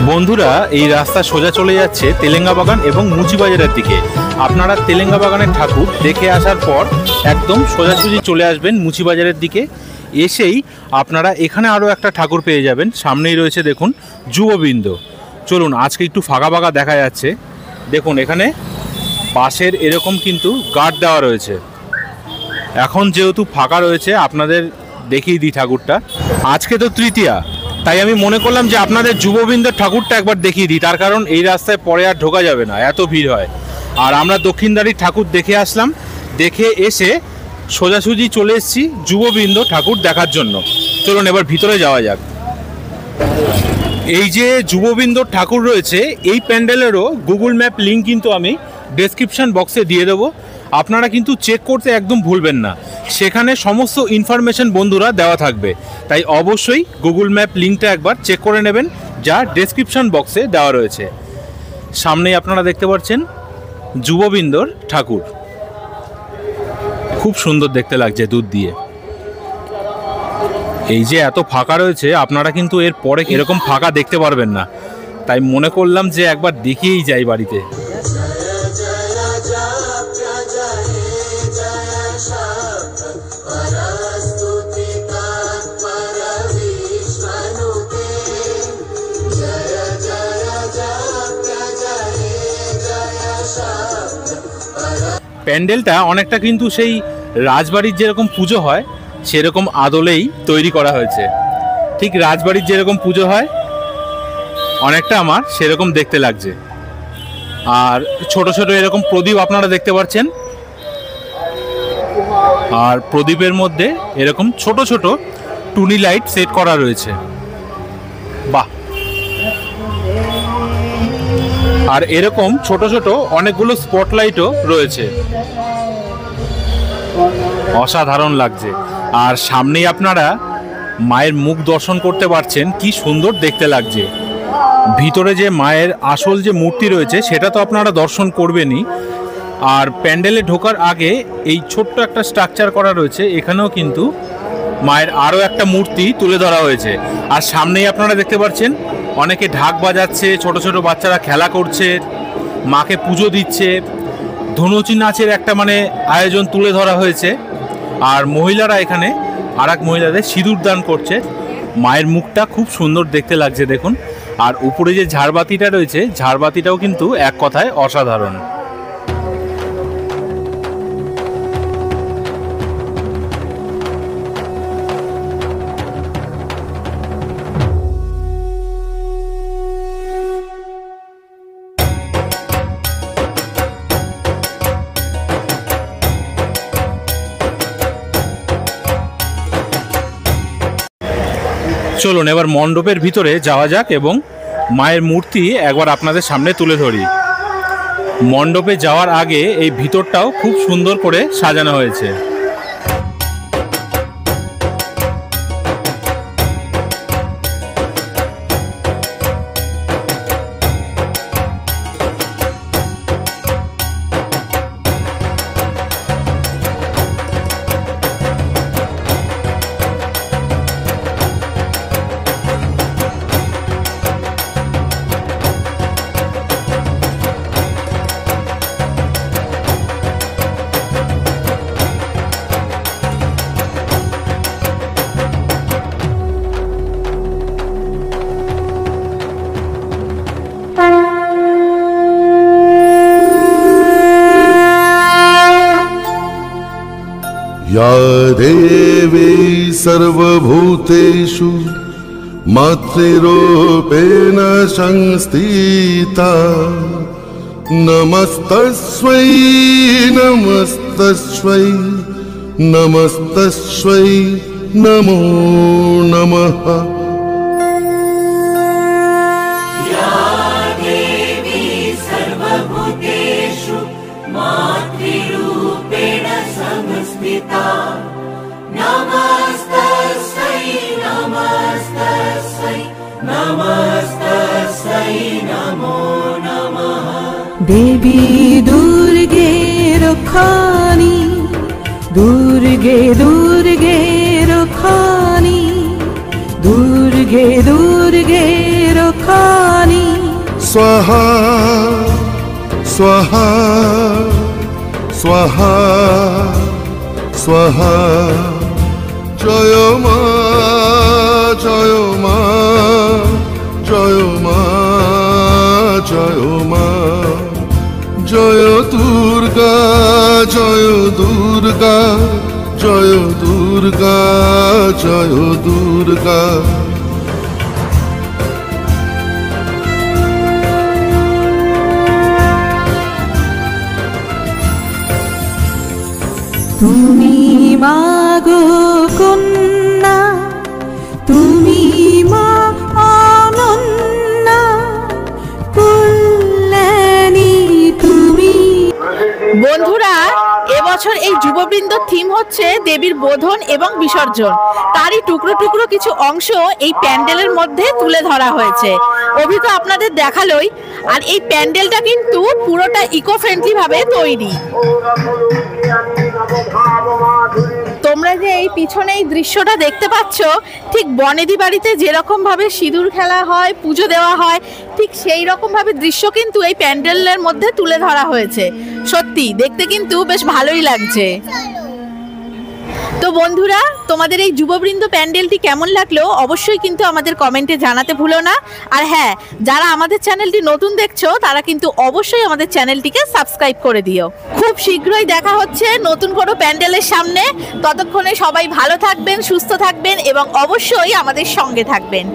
বন্ধুরা, এই রাস্তা সোজা চলে যাচ্ছে তেলেঙ্গা বাগান এবং মুচি বাজারের দিকে। আপনারা তেলেঙ্গা বাগানের ঠাকুর দেখে আসার পর একদম সোজাসুজি চলে আসবেন মুচি বাজারের দিকে। এসেই আপনারা এখানে আরও একটা ঠাকুর পেয়ে যাবেন। সামনেই রয়েছে দেখুন যুববৃন্দ। চলুন, আজকে একটু ফাঁকা ফাঁকা দেখা যাচ্ছে। দেখুন এখানে পাশের এরকম কিন্তু গার্ড দেওয়া রয়েছে। এখন যেহেতু ফাঁকা রয়েছে আপনাদের দেখিয়ে দিই ঠাকুরটা। আজকে তো তৃতীয়া, তাই আমি মনে করলাম যে আপনাদের যুববৃন্দের ঠাকুরটা একবার দেখিয়ে দিই। তার কারণ এই রাস্তায় পরে আর ঢোকা যাবে না, এত ভিড় হয়। আর আমরা দক্ষিণদ্বারীর ঠাকুর দেখে আসলাম, দেখে এসে সোজাসুজি চলে এসেছি যুববৃন্দ ঠাকুর দেখার জন্য। চলুন এবার ভিতরে যাওয়া যাক। এই যে যুববৃন্দর ঠাকুর রয়েছে, এই প্যান্ডেলেরও গুগল ম্যাপ লিঙ্ক কিন্তু আমি ডেসক্রিপশন বক্সে দিয়ে দেবো। আপনারা কিন্তু চেক করতে একদম ভুলবেন না, সেখানে সমস্ত ইনফরমেশন বন্ধুরা দেওয়া থাকবে। তাই অবশ্যই গুগল ম্যাপ লিঙ্কটা একবার চেক করে নেবেন, যা ডেসক্রিপশন বক্সে দেওয়া রয়েছে। সামনেই আপনারা দেখতে পাচ্ছেন যুববৃন্দর ঠাকুর, খুব সুন্দর দেখতে লাগছে দূর দিয়ে। এই যে এত ফাঁকা রয়েছে, আপনারা কিন্তু এর পরে এরকম ফাঁকা দেখতে পারবেন না। তাই মনে করলাম যে একবার দেখিয়েই যাই বাড়িতে। প্যান্ডেলটা অনেকটা কিন্তু সেই রাজবাড়ির যেরকম পুজো হয় সেরকম আদলেই তৈরি করা হয়েছে। ঠিক রাজবাড়ির যেরকম পুজো হয় অনেকটা আমার সেরকম দেখতে লাগছে। আর ছোট ছোট এরকম প্রদীপ আপনারা দেখতে পাচ্ছেন, আর প্রদীপের মধ্যে এরকম ছোট ছোট টুনি লাইট সেট করা রয়েছে। বাহ! আর এরকম ছোট ছোট অনেকগুলো স্পটলাইটও রয়েছে, অসাধারণ লাগছে। আর সামনেই আপনারা মায়ের মুখ দর্শন করতে পারছেন, কি সুন্দর দেখতে লাগছে। ভিতরে যে মায়ের আসল যে মূর্তি রয়েছে সেটা তো আপনারা দর্শন করবেনই। আর প্যান্ডেলে ঢোকার আগে এই ছোট্ট একটা স্ট্রাকচার করা রয়েছে, এখানেও কিন্তু মায়ের আরও একটা মূর্তি তুলে ধরা হয়েছে। আর সামনেই আপনারা দেখতে পাচ্ছেন অনেকে ঢাক বাজাচ্ছে, ছোট ছোট বাচ্চারা খেলা করছে, মাকে পুজো দিচ্ছে। ধনুচি নাচের একটা আয়োজন তুলে ধরা হয়েছে। আর মহিলারা এখানে আর এক মহিলাদের সিঁদুর দান করছে। মায়ের মুখটা খুব সুন্দর দেখতে লাগছে দেখুন। আর উপরে যে ঝাড়বাতিটা রয়েছে, ঝাড়বাতিটাও কিন্তু এক কথায় অসাধারণ। চলুন এবার মণ্ডপের ভিতরে যাওয়া যাক এবং মায়ের মূর্তি একবার আপনাদের সামনে তুলে ধরি। মণ্ডপে যাওয়ার আগে এই ভিতরটাও খুব সুন্দর করে সাজানো হয়েছে। या देवी सर्वभूतेषु मातृरूपेण संस्थिता नमस्तस्मै नमस्तस्मै नमस्तस्मै नमो नमः। देवी दुर्गे रक्षानि, दुर्गे दुर्गे रक्षानि, दुर्गे দুর্গে দুর্গে রক্ষানি स्वाहा स्वाहा स्वाहा स्वाहा जय मा जय मा जय मा जय मा जय दुर्गा जय दुर्गा जय दुर्गा जय दुर्गा তুমি মাগো কন্যা তুমি মা অনন্যা কল্যাণী তুমি। বন্ধুরা, এবছর এই যুববৃন্দ থিম হচ্ছে দেবীর বোধন এবং বিসর্জন। তারই টুকরো টুকরো কিছু অংশ এই প্যান্ডেলের মধ্যে তুলে ধরা হয়েছে। অভি তো আপনাদের দেখালোই। আর এই প্যান্ডেলটা কিন্তু পুরোটা ইকো ফ্রেন্ডলি ভাবে তৈরি। তোমরা যে এই পিছনে এই দৃশ্যটা দেখতে পাচ্ছ, ঠিক বনেদি বাড়িতে যেরকম ভাবে সিঁদুর খেলা হয়, পুজো দেওয়া হয়, ঠিক সেই রকম ভাবে দৃশ্য কিন্তু এই প্যান্ডেলের মধ্যে তুলে ধরা হয়েছে। সত্যি দেখতে কিন্তু বেশ ভালোই লাগছে। তো বন্ধুরা, তোমাদের এই যুববৃন্দ প্যান্ডেলটি কেমন লাগলো অবশ্যই কিন্তু আমাদের কমেন্টে জানাতে ভুলো না। আর হ্যাঁ, যারা আমাদের চ্যানেলটি নতুন দেখছো তারা কিন্তু অবশ্যই আমাদের চ্যানেলটিকে সাবস্ক্রাইব করে দিও। খুব শীঘ্রই দেখা হচ্ছে নতুন কোনো প্যান্ডেলের সামনে। ততক্ষণে সবাই ভালো থাকবেন, সুস্থ থাকবেন এবং অবশ্যই আমাদের সঙ্গে থাকবেন।